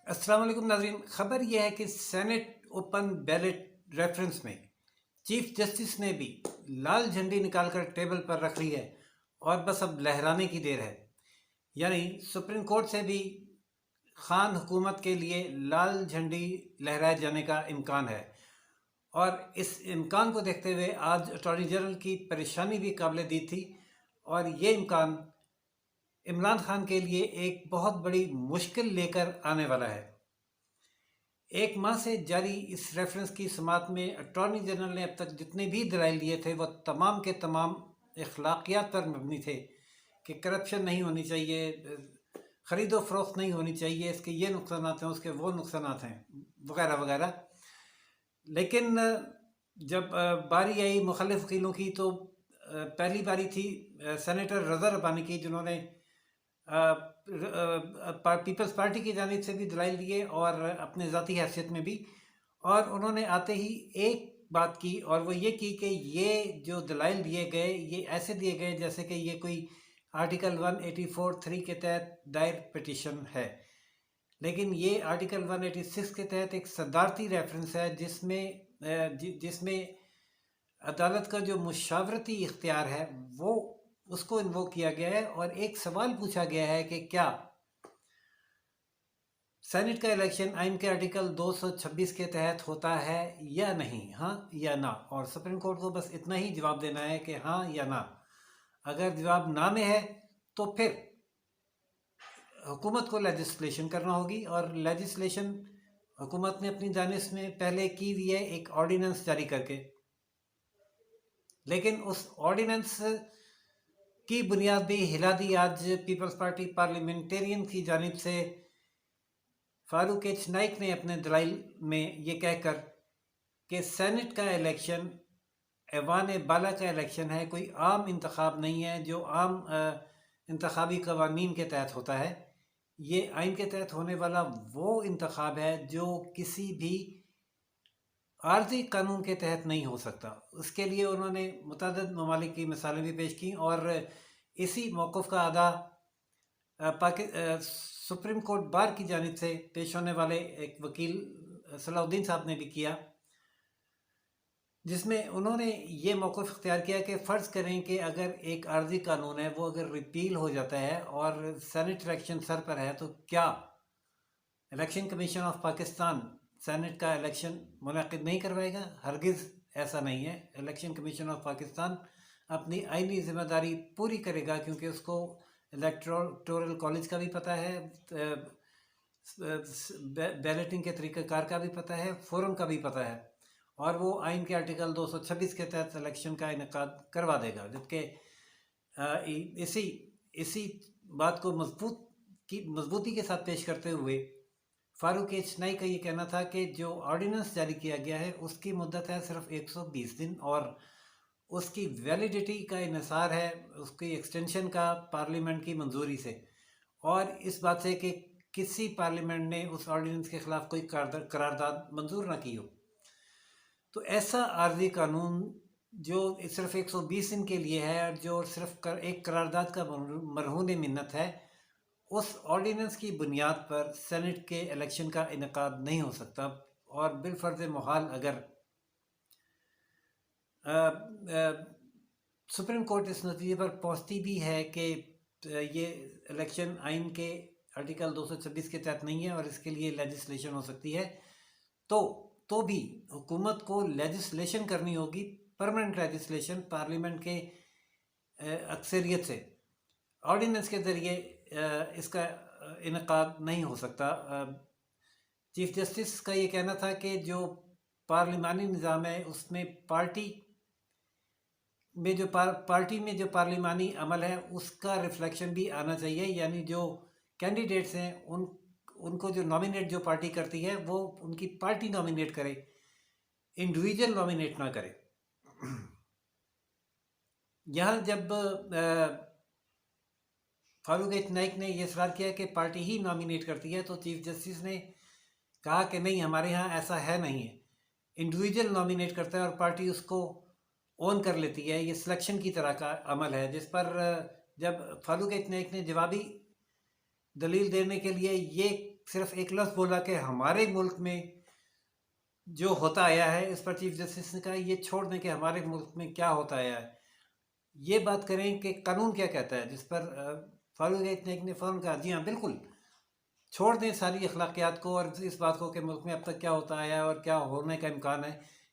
السلام علیکم ناظرین، خبر یہ ہے کہ سینٹ اوپن بیلٹ ریفرنس میں چیف جسٹس نے بھی لال جھنڈی نکال کر ٹیبل پر رکھ لی ہے اور بس اب لہرانے کی دیر ہے۔ یعنی سپریم کورٹ سے بھی خان حکومت کے لیے لال جھنڈی لہرائے جانے کا امکان ہے، اور اس امکان کو دیکھتے ہوئے آج اٹارنی جنرل کی پریشانی بھی قابل دید تھی، اور یہ امکان عمران خان کے لیے ایک بہت بڑی مشکل لے کر آنے والا ہے۔ ایک ماہ سے جاری اس ریفرنس کی سماعت میں اٹارنی جنرل نے اب تک جتنے بھی دلائل دیے تھے وہ تمام کے تمام اخلاقیات پر مبنی تھے کہ کرپشن نہیں ہونی چاہیے، خرید و فروخت نہیں ہونی چاہیے، اس کے یہ نقصانات ہیں، اس کے وہ نقصانات ہیں، وغیرہ وغیرہ۔ لیکن جب باری آئی مخالف وکیلوں کی تو پہلی باری تھی سینیٹر رضا ربانی کی، جنہوں نے پیپلز پارٹی کی جانب سے بھی دلائل دیے اور اپنے ذاتی حیثیت میں بھی، اور انہوں نے آتے ہی ایک بات کی، اور وہ یہ کی کہ یہ جو دلائل دیے گئے یہ ایسے دیے گئے جیسے کہ یہ کوئی آرٹیکل 184(3) کے تحت دائر پٹیشن ہے، لیکن یہ آرٹیکل 186 کے تحت ایک صدارتی ریفرنس ہے جس میں عدالت کا جو مشاورتی اختیار ہے وہ اس کو انووک کیا گیا ہے، اور ایک سوال پوچھا گیا ہے کہ کیا سینٹ کا الیکشن آئین کے آرٹیکل 226 کے تحت ہوتا ہے یا نہیں، ہاں یا نہ، اور سپریم کورٹ کو بس اتنا ہی جواب دینا ہے کہ ہاں یا نہ۔ اگر جواب نہ میں ہے تو پھر حکومت کو لیجسلیشن کرنا ہوگی، اور لیجسلیشن حکومت نے اپنی جانب میں پہلے کی ہوئی ہے ایک آرڈیننس جاری کر کے، لیکن اس آرڈیننس کی بنیاد بھی ہلا دی آج پیپلز پارٹی پارلیمنٹیرین کی جانب سے فاروق ایچ نائک نے اپنے دلائل میں یہ کہہ کر کہ سینٹ کا الیکشن ایوان بالا کا الیکشن ہے، کوئی عام انتخاب نہیں ہے جو عام انتخابی قوانین کے تحت ہوتا ہے، یہ آئین کے تحت ہونے والا وہ انتخاب ہے جو کسی بھی عارضی قانون کے تحت نہیں ہو سکتا۔ اس کے لیے انہوں نے متعدد ممالک کی مثالیں بھی پیش کیں، اور اسی موقف کا ادا سپریم کورٹ بار کی جانب سے پیش ہونے والے ایک وکیل صلاح الدین صاحب نے بھی کیا، جس میں انہوں نے یہ موقف اختیار کیا کہ فرض کریں کہ اگر ایک عارضی قانون ہے وہ اگر ریپیل ہو جاتا ہے اور سینٹ الیکشن سر پر ہے تو کیا election commission of Pakistan senate کا الیکشن منعقد نہیں کروائے گا؟ ہرگز ایسا نہیں ہے۔ الیکشن کمیشن آف پاکستان اپنی آئینی ذمہ داری پوری کرے گا، کیونکہ اس کو الیکٹورل کالج کا بھی پتہ ہے، بیلٹنگ کے طریقہ کار کا بھی پتہ ہے، فورم کا بھی پتہ ہے، اور وہ آئین کے آرٹیکل 226 کے تحت الیکشن کا انعقاد کروا دے گا۔ جبکہ اسی بات کو مضبوطی کے ساتھ پیش کرتے ہوئے فاروق ایچ نائی کا یہ کہنا تھا کہ جو آرڈیننس جاری کیا گیا ہے اس کی مدت ہے صرف 120 دن، اور اس کی ویلیڈیٹی کا انحصار ہے اس کی ایکسٹینشن کا پارلیمنٹ کی منظوری سے، اور اس بات سے کہ کسی پارلیمنٹ نے اس آرڈیننس کے خلاف کوئی قرارداد منظور نہ کی ہو۔ تو ایسا عارضی قانون جو صرف 120 دن کے لیے ہے، اور جو صرف ایک قرارداد کا مرہون منت ہے، اس آرڈیننس کی بنیاد پر سینٹ کے الیکشن کا انعقاد نہیں ہو سکتا، اور بالفرض محال اگر سپریم کورٹ اس نتیجے پر پہنچتی بھی ہے کہ یہ الیکشن آئین کے آرٹیکل 226 کے تحت نہیں ہے اور اس کے لیے لیجسلیشن ہو سکتی ہے، تو بھی حکومت کو لیجسلیشن کرنی ہوگی، پرماننٹ لیجسلیشن پارلیمنٹ کے اکثریت سے، آرڈیننس کے ذریعے اس کا انعقاد نہیں ہو سکتا۔ چیف جسٹس کا یہ کہنا تھا کہ جو پارلیمانی نظام ہے اس میں پارٹی میں جو پارلیمانی عمل ہے اس کا ریفلیکشن بھی آنا چاہیے، یعنی جو کینڈیڈیٹس ہیں ان کو جو نامینیٹ جو پارٹی کرتی ہے وہ ان کی پارٹی نامینیٹ کرے، انڈیویجول نامینیٹ نہ کرے۔ یہاں جب فاروق ایچ نائک نے یہ اصرار کیا کہ پارٹی ہی نامینیٹ کرتی ہے، تو چیف جسٹس نے کہا کہ نہیں، ہمارے ہاں ایسا ہے نہیں ہے، انڈیویجول نامینیٹ کرتا ہے اور پارٹی اس کو اون کر لیتی ہے، یہ سلیکشن کی طرح کا عمل ہے۔ جس پر جب فاروق ایچ نائک نے جوابی دلیل دینے کے لیے یہ صرف ایک لفظ بولا کہ ہمارے ملک میں جو ہوتا آیا ہے، اس پر چیف جسٹس نے کہا یہ چھوڑ دیں کہ ہمارے ملک میں کیا ہوتا آیا ہے، یہ بات کریں کہ قانون کیا کہتا ہے، جس پر فاروق نائک نے فوراً کہا جی ہاں بالکل چھوڑ دیں ساری اخلاقیات کو اور اس بات کو کہ ملک میں اب تک کیا ہوتا آیا ہے اور کیا ہونے کا امکان ہے،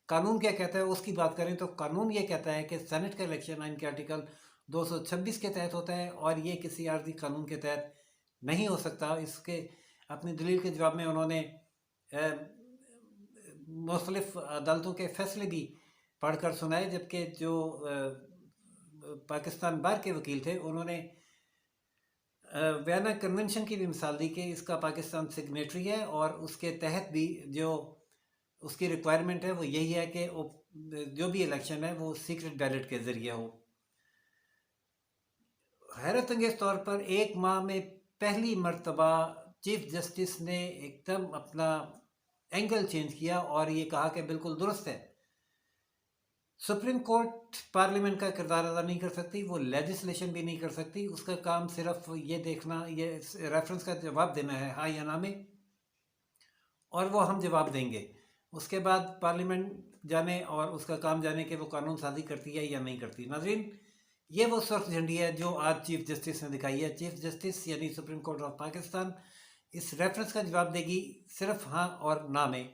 قانون کیا کہتا ہے اس کی بات کریں تو قانون یہ کہتا ہے کہ سینٹ کا الیکشن آئین کے آرٹیکل 226 کے تحت ہوتا ہے اور یہ کسی عارضی قانون کے تحت نہیں ہو سکتا۔ اس کے اپنی دلیل کے جواب میں انہوں نے مختلف عدالتوں کے فیصلے بھی پڑھ کر سنائے، جبکہ جو پاکستان بار کے وکیل تھے انہوں نے وینا کنونشن کی بھی مثال دی کہ اس کا پاکستان سگنیٹری ہے اور اس کے تحت بھی جو اس کی ریکوائرمنٹ ہے وہ یہی ہے کہ جو بھی الیکشن ہے وہ سیکرٹ بیلٹ کے ذریعے ہو۔ حیرت انگیز طور پر ایک ماہ میں پہلی مرتبہ چیف جسٹس نے ایک دم اپنا اینگل چینج کیا اور یہ کہا کہ بالکل درست ہے، سپریم کورٹ پارلیمنٹ کا کردار ادا نہیں کر سکتی، وہ لیجسلیشن بھی نہیں کر سکتی، اس کا کام صرف یہ دیکھنا، یہ ریفرنس کا جواب دینا ہے ہاں یا نہ میں، اور وہ ہم جواب دیں گے۔ اس کے بعد پارلیمنٹ جانے اور اس کا کام جانے کہ وہ قانون سازی کرتی ہے یا نہیں کرتی۔ ناظرین، یہ وہ سرخ جھنڈی ہے جو آج چیف جسٹس نے دکھائی ہے۔ چیف جسٹس یعنی سپریم کورٹ آف پاکستان اس ریفرنس کا جواب دے گی صرف ہاں اور نہ میں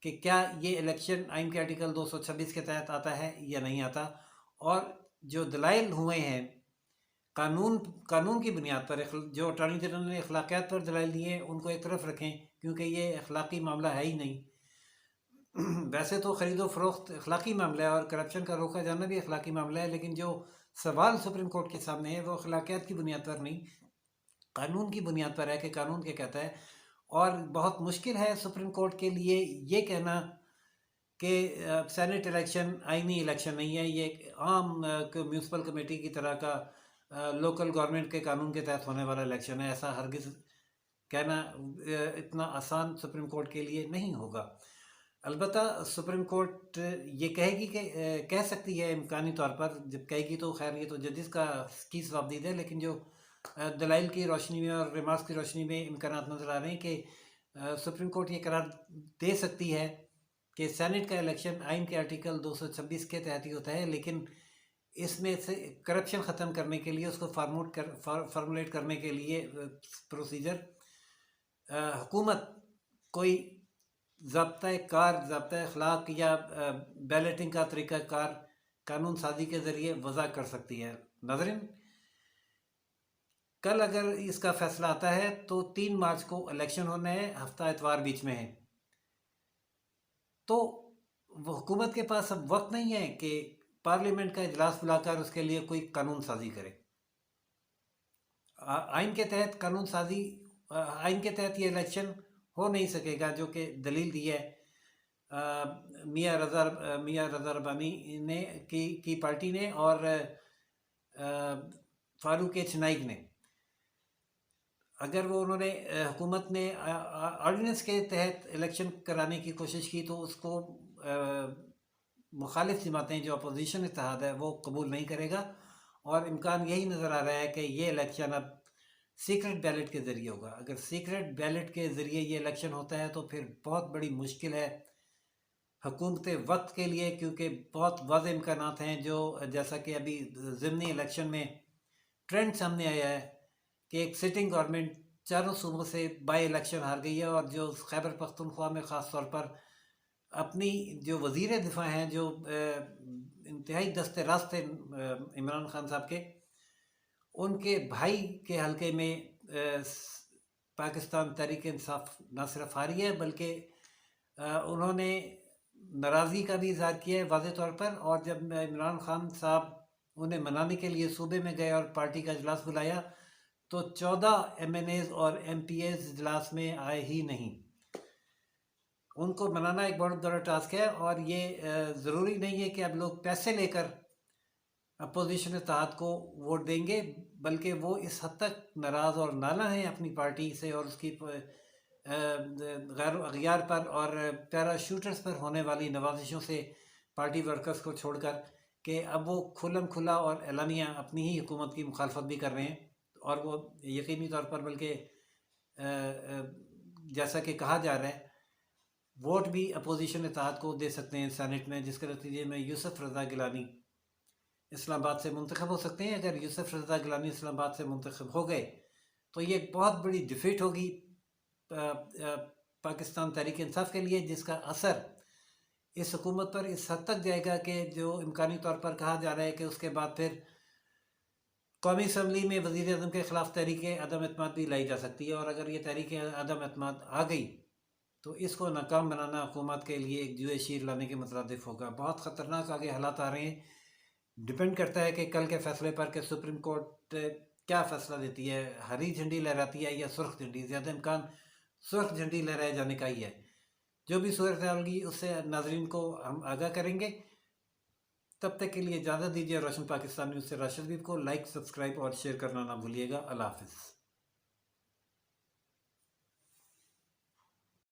کہ کیا یہ الیکشن آئین کے آرٹیکل 226 کے تحت آتا ہے یا نہیں آتا، اور جو دلائل ہوئے ہیں قانون کی بنیاد پر، جو اٹارنی جنرل نے اخلاقیات پر دلائل دیے ہیں ان کو ایک طرف رکھیں کیونکہ یہ اخلاقی معاملہ ہے ہی نہیں۔ ویسے تو خرید و فروخت اخلاقی معاملہ ہے اور کرپشن کا روکا جانا بھی اخلاقی معاملہ ہے، لیکن جو سوال سپریم کورٹ کے سامنے ہے وہ اخلاقیات کی بنیاد پر نہیں، قانون کی بنیاد پر ہے کہ قانون کیا کہتا ہے۔ اور بہت مشکل ہے سپریم کورٹ کے لیے یہ کہنا کہ سینٹ الیکشن آئینی الیکشن نہیں ہے، یہ ایک عام میونسپل کمیٹی کی طرح کا لوکل گورنمنٹ کے قانون کے تحت ہونے والا الیکشن ہے۔ ایسا ہرگز کہنا اتنا آسان سپریم کورٹ کے لیے نہیں ہوگا۔ البتہ سپریم کورٹ یہ کہے گی کہ کہہ سکتی ہے امکانی طور پر، جب کہے گی تو خیر یہ تو ججز کی ثوابدید ہے، لیکن جو دلائل کی روشنی میں اور ریمارکس کی روشنی میں امکانات نظر آ رہے ہیں کہ سپریم کورٹ یہ قرار دے سکتی ہے کہ سینٹ کا الیکشن آئین کے آرٹیکل 226 کے تحت ہی ہوتا ہے، لیکن اس میں سے کرپشن ختم کرنے کے لیے، اس کو فارمولیٹ کرنے کے لیے پروسیجر حکومت کوئی ضابطۂ اخلاق یا بیلٹنگ کا طریقہ کار قانون سازی کے ذریعے وضع کر سکتی ہے۔ ناظرین، کل اگر اس کا فیصلہ آتا ہے تو 3 مارچ کو الیکشن ہونا ہے، ہفتہ اتوار بیچ میں ہے، تو وہ حکومت کے پاس اب وقت نہیں ہے کہ پارلیمنٹ کا اجلاس بلا کر اس کے لیے کوئی قانون سازی کرے۔ آئین کے تحت قانون سازی، آئین کے تحت یہ الیکشن ہو نہیں سکے گا، جو کہ دلیل دی ہے میاں رضا ربانی نے کی پارٹی نے اور فاروق نائک نے۔ اگر انہوں نے حکومت نے آرڈیننس کے تحت الیکشن کرانے کی کوشش کی تو اس کو مخالف جماعتیں جو اپوزیشن اتحاد ہے وہ قبول نہیں کرے گا، اور امکان یہی نظر آ رہا ہے کہ یہ الیکشن اب سیکرٹ بیلٹ کے ذریعے ہوگا۔ اگر سیکرٹ بیلٹ کے ذریعے یہ الیکشن ہوتا ہے تو پھر بہت بڑی مشکل ہے حکومت وقت کے لیے، کیونکہ بہت واضح امکانات ہیں، جو جیسا کہ ابھی ضمنی الیکشن میں ٹرینڈ سامنے آیا ہے کہ ایک سٹنگ گورنمنٹ چاروں صوبوں سے بائی الیکشن ہار گئی ہے، اور جو خیبر پختونخوا میں خاص طور پر اپنی جو وزیر دفاع ہیں، جو انتہائی دست راست تھے عمران خان صاحب کے، ان کے بھائی کے حلقے میں پاکستان تحریک انصاف نہ صرف ہاری ہے بلکہ انہوں نے ناراضی کا بھی اظہار کیا ہے واضح طور پر، اور جب عمران خان صاحب انہیں منانے کے لیے صوبے میں گئے اور پارٹی کا اجلاس بلایا تو 14 ایم این ایز اور ایم پی ایز اجلاس میں آئے ہی نہیں۔ ان کو منانا ایک بہت بڑا ٹاسک ہے، اور یہ ضروری نہیں ہے کہ اب لوگ پیسے لے کر اپوزیشن اتحاد کو ووٹ دیں گے، بلکہ وہ اس حد تک ناراض اور نالاں ہیں اپنی پارٹی سے اور اس کی غیر اغیار پر اور پیرا شوٹرز پر ہونے والی نوازشوں سے پارٹی ورکرز کو چھوڑ کر، کہ اب وہ کھلم کھلا اور اعلانیہ اپنی ہی حکومت کی مخالفت بھی کر رہے ہیں، اور وہ یقینی طور پر بلکہ جیسا کہ کہا جا رہا ہے ووٹ بھی اپوزیشن اتحاد کو دے سکتے ہیں سینٹ میں، جس کے نتیجے میں یوسف رضا گیلانی اسلام آباد سے منتخب ہو سکتے ہیں۔ اگر یوسف رضا گیلانی اسلام آباد سے منتخب ہو گئے تو یہ ایک بہت بڑی ڈیفیٹ ہوگی پاکستان تحریک انصاف کے لیے، جس کا اثر اس حکومت پر اس حد تک جائے گا کہ جو امکانی طور پر کہا جا رہا ہے کہ اس کے بعد پھر قومی اسمبلی میں وزیر اعظم کے خلاف تحریک عدم اعتماد بھی لائی جا سکتی ہے، اور اگر یہ تحریک عدم اعتماد آ گئی تو اس کو ناکام بنانا حکومت کے لیے ایک جوئے شیر لانے کے مترادف ہوگا۔ بہت خطرناک آگے حالات آ رہے ہیں۔ ڈپینڈ کرتا ہے کہ کل کے فیصلے پر کہ سپریم کورٹ کیا فیصلہ دیتی ہے، ہری جھنڈی لہراتی ہے یا سرخ جھنڈی۔ زیادہ امکان سرخ جھنڈی لہرائے جانے کا ہی ہے۔ جو بھی صورتحال ہوگی اس سے ناظرین کو ہم آگاہ کریں گے۔ تب تک کے لیے اجازت دیجیے۔ روشن پاکستان نیوز سے راشد حبیب کو لائک، سبسکرائب اور شیئر کرنا نہ بھولیے گا۔ اللہ حافظ۔